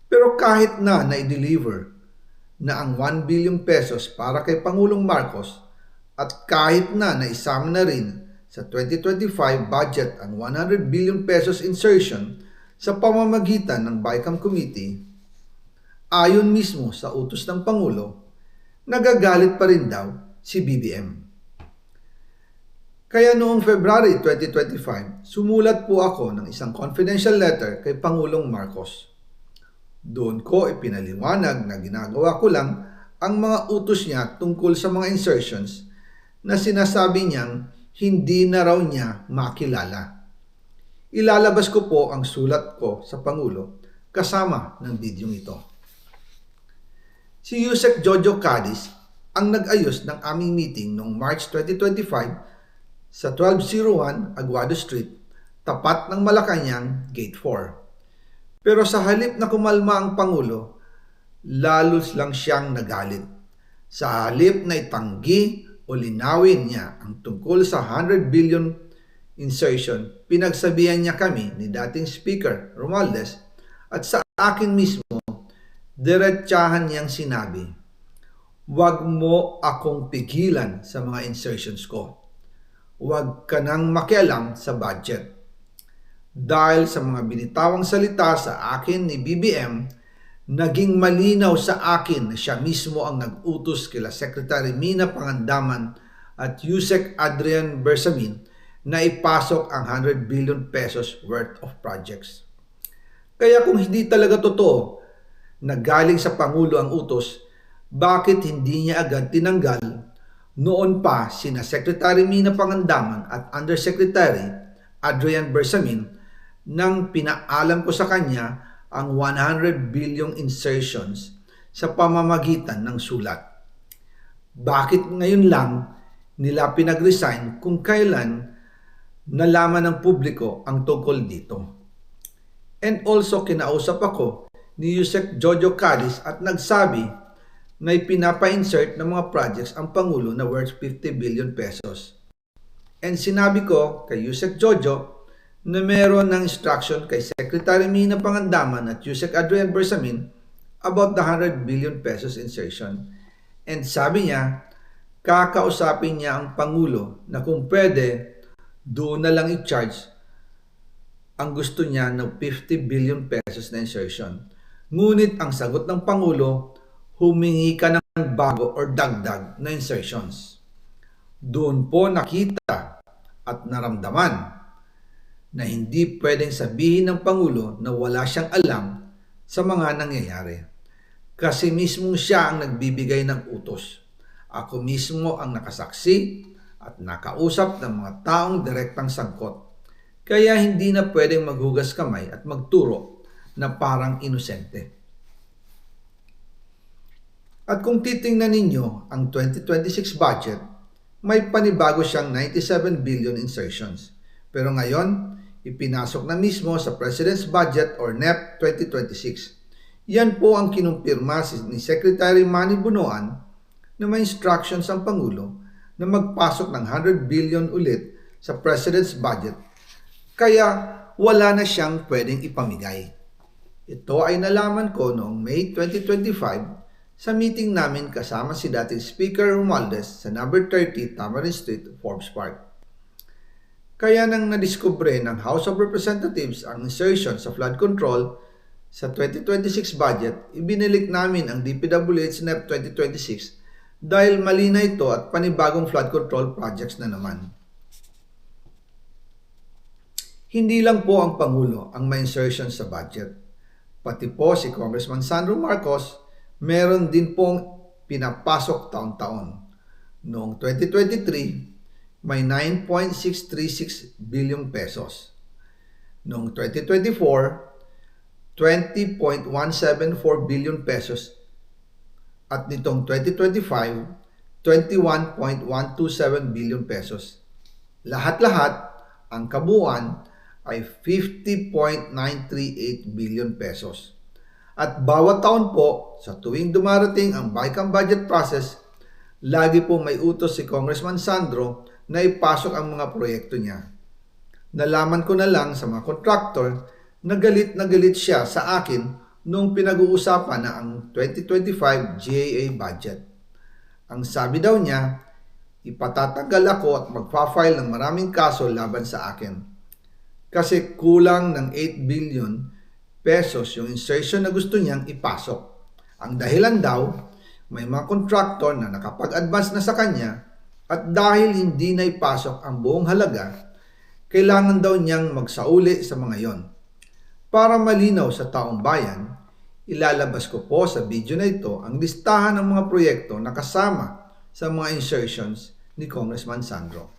Pero kahit na na-deliver na ang 1 billion pesos para kay Pangulong Marcos at kahit na naisama na rin sa 2025 budget ang 100 billion pesos insertion sa pamamagitan ng BICAM Committee, ayon mismo sa utos ng Pangulo, nagagalit pa rin daw si BBM. Kaya noong February 2025, sumulat po ako ng isang confidential letter kay Pangulong Marcos. Doon ko ipinaliwanag na ginagawa ko lang ang mga utos niya tungkol sa mga insertions na sinasabi niyang hindi na raw niya makilala. Ilalabas ko po ang sulat ko sa Pangulo kasama ng bidyong ito. Si Yusek Jojo Cadiz ang nag-ayos ng aming meeting noong March 2025 sa 1201 Aguado Street, tapat ng Malacanang, Gate 4. Pero sa halip na kumalma ang Pangulo, lalos lang siyang nagalit. Sa halip na itanggi o linawin niya ang tungkol sa 100 billion insertion, pinagsabihan niya kami ni dating Speaker Romualdez at sa akin mismo, diretsahan niyang sinabi, "Huwag mo akong pigilan sa mga insertions ko. Huwag ka nang makialam sa budget." Dahil sa mga binitawang salita sa akin ni BBM, naging malinaw sa akin na siya mismo ang nag-utos kila Secretary Mina Pangandaman at Yusek Adrian Bersamin na ipasok ang 100 billion pesos worth of projects. Kaya kung hindi talaga totoo na galing sa Pangulo ang utos, bakit hindi niya agad tinanggal noon pa sina Secretary Mina Pangandaman at Undersecretary Adrian Bersamin nang pinaalam ko sa kanya ang 100 billion insertions sa pamamagitan ng sulat? Bakit ngayon lang nila pinag-resign kung kailan nalaman ng publiko ang tungkol dito? And also kinausap ako ni Yusek Jojo Cadiz at nagsabi na ipinapa-insert ng mga projects ang Pangulo na worth 50 billion pesos. And sinabi ko kay Yusek Jojo na meron ng instruction kay Secretary Mina Pangandaman at Yusek Adrian Bersamin about the 100 billion pesos insertion. And sabi niya, kakausapin niya ang Pangulo na kung pwede, doon na lang i-charge ang gusto niya ng 50 billion pesos na insertion. Ngunit ang sagot ng Pangulo, humingi ka ng bago or dagdag na insertions. Doon po nakita at naramdaman na hindi pwedeng sabihin ng Pangulo na wala siyang alam sa mga nangyayari. Kasi mismo siya ang nagbibigay ng utos. Ako mismo ang nakasaksi at nakausap ng mga taong direktang sangkot. Kaya hindi na pwedeng maghugas kamay at magturo na parang inosente. At kung titingnan ninyo ang 2026 budget, may panibago siyang 97 billion insertions. Pero ngayon, ipinasok na mismo sa President's Budget or NEP 2026. Yan po ang kinumpirma ni Secretary Manny Bunoan na may instructions ang Pangulo na magpasok ng 100 billion ulit sa President's Budget. Kaya wala na siyang pwedeng ipamigay. Ito ay nalaman ko noong May 2025 sa meeting namin kasama si dating Speaker Romualdez sa number 30 Tamarin Street, Forbes Park. Kaya nang nadiskubre ng House of Representatives ang insertion sa flood control sa 2026 budget, ibinilik namin ang DPWH NEP 2026 dahil mali na ito at panibagong flood control projects na naman. Hindi lang po ang Pangulo ang may insertion sa budget. Pati po si Congressman Sandro Marcos, meron din pong pinapasok taon-taon. Noong 2023, may 9.636 billion pesos. Noong 2024, 20.174 billion pesos. At nitong 2025, 21.127 billion pesos. Lahat-lahat, ang kabuuan ay 50.938 billion pesos. At bawat taon po, sa tuwing dumarating ang BICAM budget process, lagi po may utos si Congressman Sandro na ipasok ang mga proyekto niya. Nalaman ko na lang sa mga contractor na galit siya sa akin nung pinag-uusapan na ang 2025 GAA budget. Ang sabi daw niya, ipatatagal ako at magpa-file ng maraming kaso laban sa akin. Kasi kulang ng 8 billion pesos yung insertion na gusto niyang ipasok. Ang dahilan daw, may mga contractor na nakapag-advance na sa kanya at dahil hindi na ipasok ang buong halaga, kailangan daw niyang magsauli sa mga yon. Para malinaw sa taong bayan, ilalabas ko po sa video na ito ang listahan ng mga proyekto na kasama sa mga insertions ni Congressman Sandro.